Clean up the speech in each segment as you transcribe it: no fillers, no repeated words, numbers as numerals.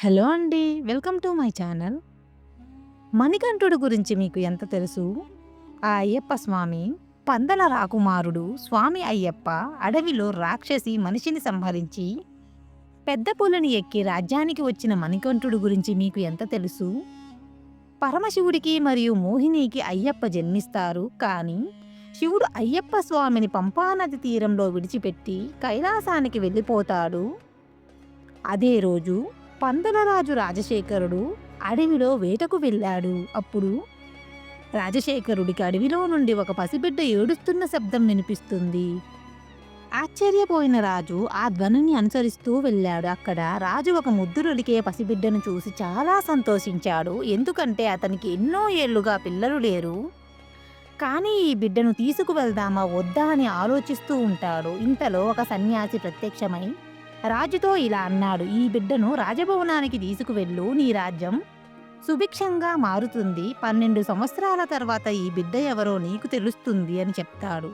Hello అండి. Welcome to my channel. మణికంఠుడు గురించి మీకు ఎంత తెలుసు? ఆ అయ్యప్ప స్వామి పందల రాకుమారుడు. స్వామి అయ్యప్ప అడవిలో రాక్షసి మనిషిని సంహరించి పెద్ద పులిని ఎక్కి రాజ్యానికి వచ్చిన మణికంఠుడు గురించి మీకు ఎంత తెలుసు? పరమశివుడికి మరియు మోహినికి అయ్యప్ప జన్మిస్తారు. కానీ శివుడు అయ్యప్ప స్వామిని పంపానది తీరంలో విడిచిపెట్టి కైలాసానికి వెళ్ళిపోతాడు. అదే రోజు పందలరాజు రాజశేఖరుడు అడవిలో వేటకు వెళ్ళాడు. అప్పుడు రాజశేఖరుడికి అడవిలో నుండి ఒక పసిబిడ్డ ఏడుస్తున్న శబ్దం వినిపిస్తుంది. ఆశ్చర్యపోయిన రాజు ఆ ధ్వనిని అనుసరిస్తూ వెళ్ళాడు. అక్కడ రాజు ఒక ముద్దురొలికే పసిబిడ్డను చూసి చాలా సంతోషించాడు. ఎందుకంటే అతనికి ఎన్నో ఏళ్లుగా పిల్లలు లేరు. కానీ ఈ బిడ్డను తీసుకువెళ్దామా వద్దా అని ఆలోచిస్తూ ఉంటాడు. ఇంతలో ఒక సన్యాసి ప్రత్యక్షమై రాజుతో ఇలా అన్నాడు, ఈ బిడ్డను రాజభవనానికి తీసుకువెళ్ళు, నీ రాజ్యం సుభిక్షంగా మారుతుంది. 12 సంవత్సరాల తర్వాత ఈ బిడ్డ ఎవరో నీకు తెలుస్తుంది అని చెప్తాడు.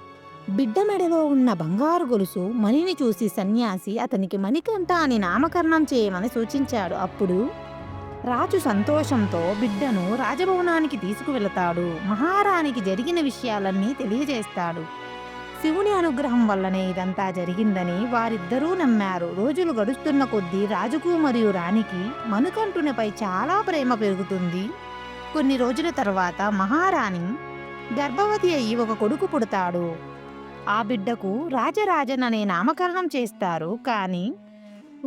బిడ్డ మెడలో ఉన్న బంగారు గొలుసు మణిని చూసి సన్యాసి అతనికి మణికంఠ అని నామకరణం చేయమని సూచించాడు. అప్పుడు రాజు సంతోషంతో బిడ్డను రాజభవనానికి తీసుకువెళతాడు. మహారాణికి జరిగిన విషయాలన్నీ తెలియజేస్తాడు. శివుని అనుగ్రహం వల్లనే ఇదంతా జరిగిందని వారిద్దరూ నమ్మారు. రోజులు గడుస్తున్న కొద్దీ రాజుకు మరియు రాణికి మణికంఠునిపై చాలా ప్రేమ పెరుగుతుంది. కొన్ని రోజుల తర్వాత మహారాణి గర్భవతి అయి ఒక కొడుకు పుడతాడు. ఆ బిడ్డకు రాజరాజన్ అనే నామకరణం చేస్తారు. కానీ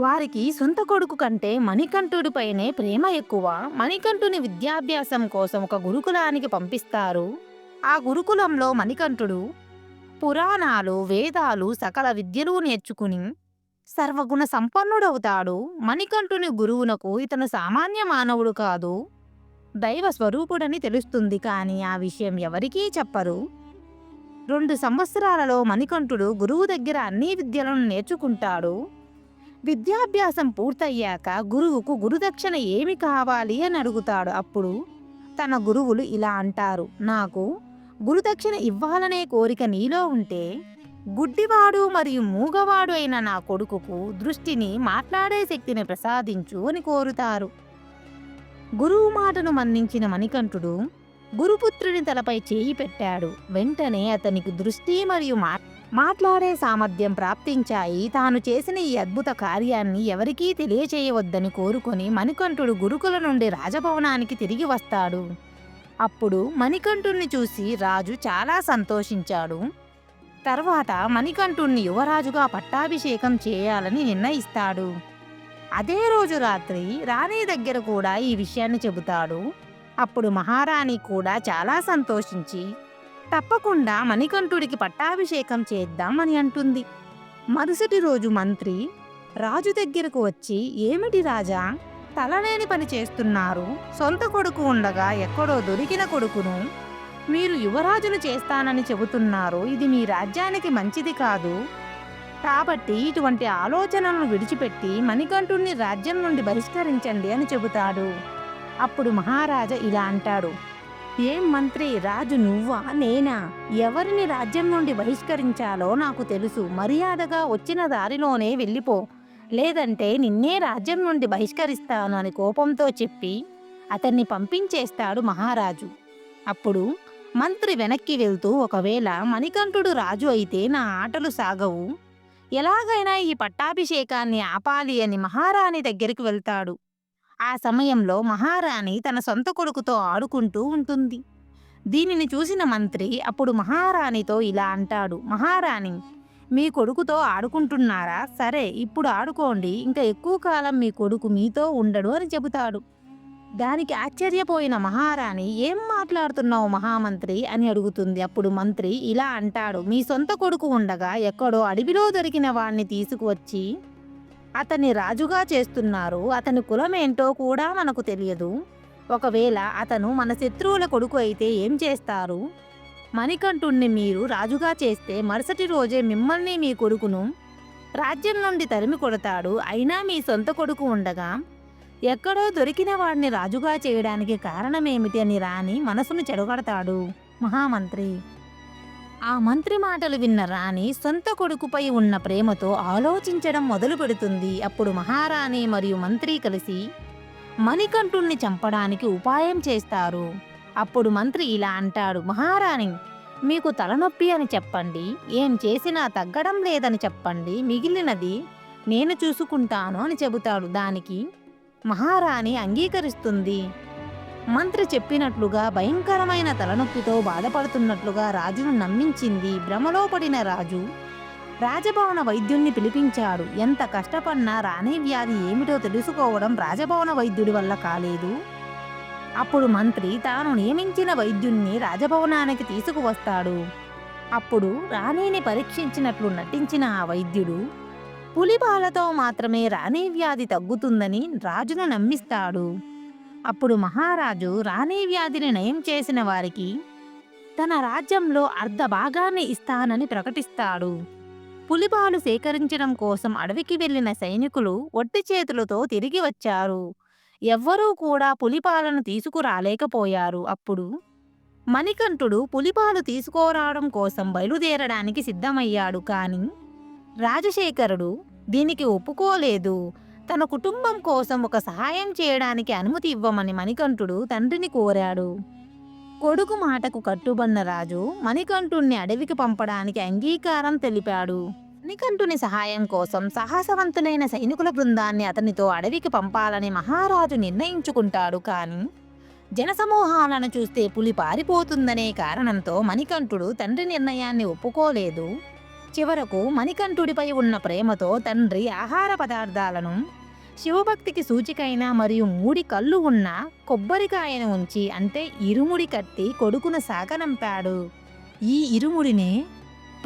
వారికి సొంత కొడుకు కంటే మణికంఠుడిపైనే ప్రేమ ఎక్కువ. మణికంఠుని విద్యాభ్యాసం కోసం ఒక గురుకులానికి పంపిస్తారు. ఆ గురుకులంలో మణికంఠుడు పురాణాలు, వేదాలు, సకల విద్యలు నేర్చుకుని సర్వగుణ సంపన్నుడవుతాడు. మణికంఠుని గురువునకు ఇతను సామాన్య మానవుడు కాదు, దైవ స్వరూపుడని తెలుస్తుంది. కానీ ఆ విషయం ఎవరికీ చెప్పరు. 2 సంవత్సరాలలో మణికంఠుడు గురువు దగ్గర అన్ని విద్యలను నేర్చుకుంటాడు. విద్యాభ్యాసం పూర్తయ్యాక గురువుకు గురుదక్షిణ ఏమి కావాలి అని అడుగుతాడు. అప్పుడు తన గురువులు ఇలా అంటారు, నాకు గురుదక్షిణ ఇవ్వాలనే కోరిక నీలో ఉంటే గుడ్డివాడు మరియు మూగవాడు అయిన నా కొడుకుకు దృష్టిని, మాట్లాడే శక్తిని ప్రసాదించు అని కోరుతారు. గురువు మాటను మన్నించిన మణికంఠుడు గురుపుత్రుని తలపై చేయి పెట్టాడు. వెంటనే అతనికి దృష్టి మరియు మాట్లాడే సామర్థ్యం ప్రాప్తించాయి. తాను చేసిన ఈ అద్భుత కార్యాన్ని ఎవరికీ తెలియచేయవద్దని కోరుకొని మణికంఠుడు గురుకుల నుండి రాజభవనానికి తిరిగి వస్తాడు. అప్పుడు మణికంఠుణ్ణి చూసి రాజు చాలా సంతోషించాడు. తర్వాత మణికంఠుణ్ణి యువరాజుగా పట్టాభిషేకం చేయాలని నిర్ణయిస్తాడు. అదే రోజు రాత్రి రాణి దగ్గర కూడా ఈ విషయాన్ని చెబుతాడు. అప్పుడు మహారాణి కూడా చాలా సంతోషించి తప్పకుండా మణికంఠుడికి పట్టాభిషేకం చేద్దాం అని అంటుంది. మరుసటి రోజు మంత్రి రాజు దగ్గరకు వచ్చి, ఏమిటి రాజా, తలలేని పని చేస్తున్నారు? సొంత కొడుకు ఉండగా ఎక్కడో దొరికిన కొడుకును మీరు యువరాజును చేస్తానని చెబుతున్నారు. ఇది మీ రాజ్యానికి మంచిది కాదు. కాబట్టి ఇటువంటి ఆలోచనలను విడిచిపెట్టి మణికంఠుణ్ణి రాజ్యం నుండి బహిష్కరించండి అని చెబుతాడు. అప్పుడు మహారాజా ఇలా అంటాడు, ఏం మంత్రి, రాజు నువ్వా నేనా? ఎవరిని రాజ్యం నుండి బహిష్కరించాలో నాకు తెలుసు. మర్యాదగా వచ్చిన దారిలోనే వెళ్ళిపో, లేదంటే నిన్నే రాజ్యం నుండి బహిష్కరిస్తాను అని కోపంతో చెప్పి అతన్ని పంపించేస్తాడు మహారాజు. అప్పుడు మంత్రి వెనక్కి వెళ్తూ, ఒకవేళ మణికంఠుడు రాజు అయితే నా ఆటలు సాగవు, ఎలాగైనా ఈ పట్టాభిషేకాన్ని ఆపాలి అని మహారాణి దగ్గరికి వెళ్తాడు. ఆ సమయంలో మహారాణి తన సొంత కొడుకుతో ఆడుకుంటూ ఉంటుంది. దీనిని చూసిన మంత్రి అప్పుడు మహారాణితో ఇలా అంటాడు, మహారాణి, మీ కొడుకుతో ఆడుకుంటున్నారా? సరే, ఇప్పుడు ఆడుకోండి. ఇంకా ఎక్కువ కాలం మీ కొడుకు మీతో ఉండడు అని చెబుతాడు. దానికి ఆశ్చర్యపోయిన మహారాణి, ఏం మాట్లాడుతున్నావు మహామంత్రి అని అడుగుతుంది. అప్పుడు మంత్రి ఇలా అంటాడు, మీ సొంత కొడుకు ఉండగా ఎక్కడో అడవిలో దొరికిన వాణ్ణి తీసుకువచ్చి అతన్ని రాజుగా చేస్తున్నారు. అతని కులమేంటో కూడా మనకు తెలియదు. ఒకవేళ అతను మన శత్రువుల కొడుకు అయితే ఏం చేస్తారు? మణికంఠుణ్ణి మీరు రాజుగా చేస్తే మరుసటి రోజే మిమ్మల్ని, మీ కొడుకును రాజ్యం నుండి తరిమి కొడతాడు. అయినా మీ సొంత కొడుకు ఉండగా ఎక్కడో దొరికిన వాడిని రాజుగా చేయడానికి కారణమేమిటి అని రాణి మనసును చెడగొడతాడు మహామంత్రి. ఆ మంత్రి మాటలు విన్న రాణి సొంత కొడుకుపై ఉన్న ప్రేమతో ఆలోచించడం మొదలు పెడుతుంది. అప్పుడు మహారాణి మరియు మంత్రి కలిసి మణికంఠుణ్ణి చంపడానికి ఉపాయం చేస్తారు. అప్పుడు మంత్రి ఇలా అంటాడు, మహారాణి, మీకు తలనొప్పి అని చెప్పండి, ఏం చేసినా తగ్గడం లేదని చెప్పండి, మిగిలినది నేను చూసుకుంటాను అని చెబుతాడు. దానికి మహారాణి అంగీకరిస్తుంది. మంత్రి చెప్పినట్లుగా భయంకరమైన తలనొప్పితో బాధపడుతున్నట్లుగా రాజును నమ్మించింది. భ్రమలో పడిన రాజు రాజభవన వైద్యుణ్ణి పిలిపించాడు. ఎంత కష్టపడినా రాణి వ్యాధి ఏమిటో తెలుసుకోవడం రాజభవన వైద్యుడి వల్ల కాలేదు. అప్పుడు మంత్రి తాను నియమించిన వైద్యుణ్ణి రాజభవనానికి తీసుకువస్తాడు. అప్పుడు రాణిని పరీక్షించినట్లు నటించిన ఆ వైద్యుడు పులిపాలతో మాత్రమే రాణి వ్యాధి తగ్గుతుందని రాజును నమ్మిస్తాడు. అప్పుడు మహారాజు రాణి వ్యాధిని నయం చేసిన వారికి తన రాజ్యంలో అర్ధ భాగాన్ని ఇస్తానని ప్రకటిస్తాడు. పులిపాలు సేకరించడం కోసం అడవికి వెళ్లిన సైనికులు ఒట్టి చేతులతో తిరిగి వచ్చారు. ఎవ్వరూ కూడా పులిపాలను తీసుకురాలేకపోయారు. అప్పుడు మణికంఠుడు పులిపాలు తీసుకురావడం కోసం బయలుదేరడానికి సిద్ధమయ్యాడు. కానీ రాజశేఖరుడు దీనికి ఒప్పుకోలేదు. తన కుటుంబం కోసం ఒక సహాయం చేయడానికి అనుమతి ఇవ్వమని మణికంఠుడు తండ్రిని కోరాడు. కొడుకు మాటకు కట్టుబడిన రాజు మణికంఠుణ్ణి అడవికి పంపడానికి అంగీకారం తెలిపాడు. మణికంఠుని సహాయం కోసం సాహసవంతులైన సైనికుల బృందాన్ని అతనితో అడవికి పంపాలని మహారాజు నిర్ణయించుకుంటాడు. కానీ జనసమూహాలను చూస్తే పులి పారిపోతుందనే కారణంతో మణికంఠుడు తండ్రి నిర్ణయాన్ని ఒప్పుకోలేదు. చివరకు మణికంఠుడిపై ఉన్న ప్రేమతో తండ్రి ఆహార పదార్థాలను శివభక్తికి సూచికైన మరియు 3 కళ్ళు ఉన్న కొబ్బరికాయను ఉంచి, అంటే ఇరుముడి కట్టి కొడుకును సాగనంపాడు. ఈ ఇరుముడినే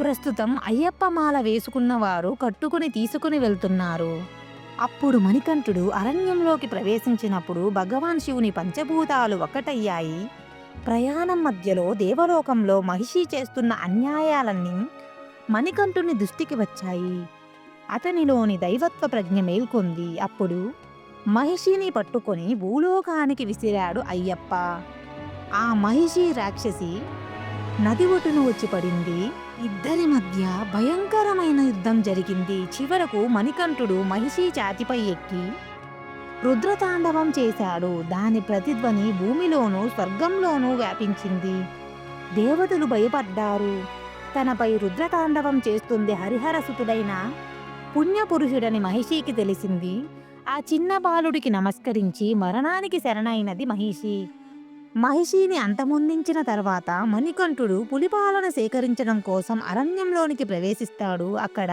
ప్రస్తుతం అయ్యప్ప మాల వేసుకున్న వారు కట్టుకుని తీసుకుని వెళ్తున్నారు. అప్పుడు మణికంఠుడు అరణ్యంలోకి ప్రవేశించినప్పుడు భగవాన్ శివుని పంచభూతాలు ఒక్కటయ్యాయి. ప్రయాణం మధ్యలో దేవలోకంలో మహిషి చేస్తున్న అన్యాయాలన్నీ మణికంఠుని దృష్టికి వచ్చాయి. అతనిలోని దైవత్వ ప్రజ్ఞ మేల్కొంది. అప్పుడు మహిషిని పట్టుకొని భూలోకానికి విసిరాడు అయ్యప్ప. ఆ మహిషి రాక్షసి నది ఒడ్డున వచ్చి పడింది. ఇద్దరి మధ్య భయంకరమైన యుద్ధం జరిగింది. చివరకు మణికంఠుడు మహిషి ఛాతిపై ఎక్కి రుద్రతాండవం చేశాడు. దాని ప్రతిధ్వని భూమిలోనూ స్వర్గంలోనూ వ్యాపించింది. దేవతలు భయపడ్డారు. తనపై రుద్రతాండవం చేస్తుంది హరిహరసుతుడైన పుణ్యపురుషుడని మహిషికి తెలిసింది. ఆ చిన్న బాలుడికి నమస్కరించి మరణానికి శరణైనది మహిషి. మహిషిని అంతమొందించిన తర్వాత మణికంఠుడు పులిపాలను సేకరించడం కోసం అరణ్యంలోనికి ప్రవేశిస్తాడు. అక్కడ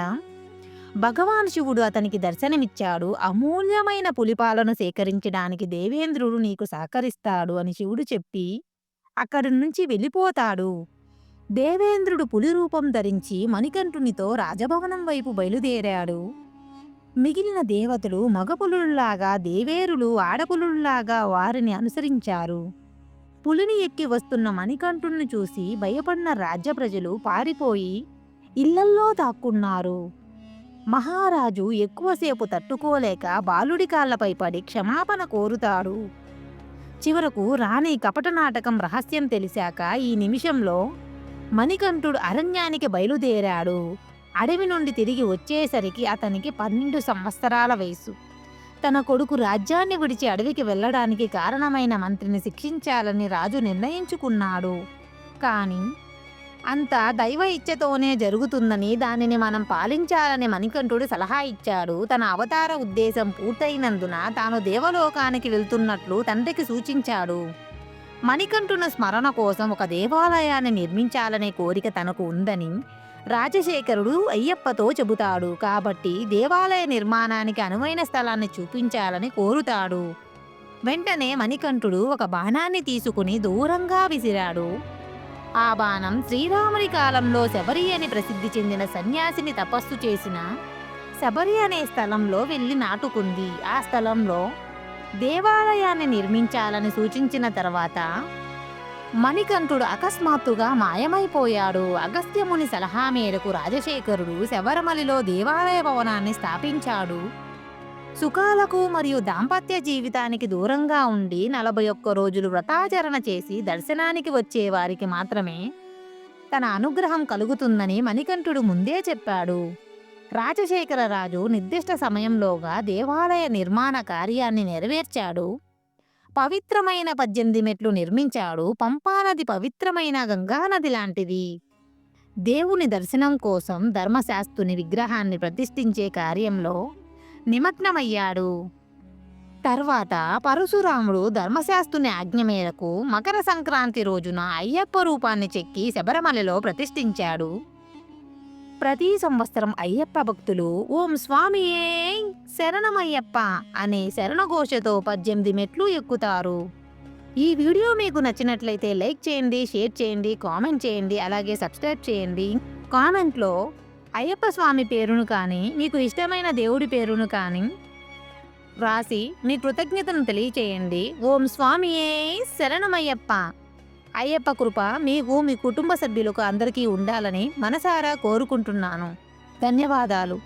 భగవాన్ శివుడు అతనికి దర్శనమిచ్చాడు. అమూల్యమైన పులిపాలను సేకరించడానికి దేవేంద్రుడు నీకు సహకరిస్తాడు అని శివుడు చెప్పి అక్కడి నుంచి వెళ్ళిపోతాడు. దేవేంద్రుడు పులి రూపం ధరించి మణికంఠునితో రాజభవనం వైపు బయలుదేరాడు. మిగిలిన దేవతలు మగపులుల్లాగా, దేవేరులు ఆడపులుల్లాగా వారిని అనుసరించారు. పులిని ఎక్కి వస్తున్న మణికంఠుణ్ణి చూసి భయపడిన రాజ్య ప్రజలు పారిపోయి ఇళ్లల్లో దాక్కున్నారు. మహారాజు ఎక్కువసేపు తట్టుకోలేక బాలుడి కాళ్లపై పడి క్షమాపణ కోరుతాడు. చివరకు రాణి కపట నాటకం రహస్యం తెలిసాక ఈ నిమిషంలో మణికంఠుడు అరణ్యానికి బయలుదేరాడు. అడవి నుండి తిరిగి వచ్చేసరికి అతనికి 12 సంవత్సరాల వయసు. తన కొడుకు రాజ్యాన్ని విడిచి అడవికి వెళ్ళడానికి కారణమైన మంత్రిని శిక్షించాలని రాజు నిర్ణయించుకున్నాడు. కానీ అంతా దైవ ఇచ్ఛతోనే జరుగుతుందని, దానిని మనం పాలించాలని మణికంఠుడు సలహా ఇచ్చాడు. తన అవతార ఉద్దేశం పూర్తయినందున తాను దేవలోకానికి వెళ్తున్నట్లు తండ్రికి సూచించాడు. మణికంఠుని స్మరణ కోసం ఒక దేవాలయాన్ని నిర్మించాలనే కోరిక తనకు ఉందని రాజశేఖరుడు అయ్యప్పతో చెబుతాడు. కాబట్టి దేవాలయ నిర్మాణానికి అనువైన స్థలాన్ని చూపించాలని కోరుతాడు. వెంటనే మణికంఠుడు ఒక బాణాన్ని తీసుకుని దూరంగా విసిరాడు. ఆ బాణం శ్రీరాముడి కాలంలో శబరి అని ప్రసిద్ధి చెందిన సన్యాసిని తపస్సు చేసిన శబరి అనే స్థలంలో వెళ్ళి నాటుకుంది. ఆ స్థలంలో దేవాలయాన్ని నిర్మించాలని సూచించిన తర్వాత మణికంఠుడు అకస్మాత్తుగా మాయమైపోయాడు. అగస్త్యముని సలహా మేరకు రాజశేఖరుడు శబరిమలలో దేవాలయ భవనాన్ని స్థాపించాడు. సుఖాలకు మరియు దాంపత్య జీవితానికి దూరంగా ఉండి 41 రోజులు వ్రతాచరణ చేసి దర్శనానికి వచ్చే వారికి మాత్రమే తన అనుగ్రహం కలుగుతుందని మణికంఠుడు ముందే చెప్పాడు. రాజశేఖరరాజు నిర్దిష్ట సమయంలోగా దేవాలయ నిర్మాణ కార్యాన్ని నెరవేర్చాడు. పవిత్రమైన 18 మెట్లు నిర్మించాడు. పంపానది పవిత్రమైన గంగానది లాంటిది. దేవుని దర్శనం కోసం ధర్మశాస్త్రుని విగ్రహాన్ని ప్రతిష్ఠించే కార్యంలో నిమగ్నమయ్యాడు. తర్వాత పరశురాముడు ధర్మశాస్త్రుని ఆజ్ఞ మేరకు మకర సంక్రాంతి రోజున అయ్యప్ప రూపాన్ని చెక్కి శబరిమలలో ప్రతిష్ఠించాడు. ప్రతి సంవత్సరం అయ్యప్ప భక్తులు ఓం స్వామియే శరణమయ్యప్ప అనే శరణఘోషతో 18 మెట్లు ఎక్కుతారు. ఈ వీడియో మీకు నచ్చినట్లయితే లైక్ చేయండి, షేర్ చేయండి, కామెంట్ చేయండి, అలాగే సబ్స్క్రైబ్ చేయండి. కామెంట్లో అయ్యప్ప స్వామి పేరును కానీ మీకు ఇష్టమైన దేవుడి పేరును కానీ రాసి మీ కృతజ్ఞతను తెలియచేయండి. ఓం స్వామియే శరణమయ్యప్ప. అయ్యప్ప కృప మీకు, మీ కుటుంబ సభ్యులకు అందరికీ ఉండాలని మనసారా కోరుకుంటున్నాను. ధన్యవాదాలు.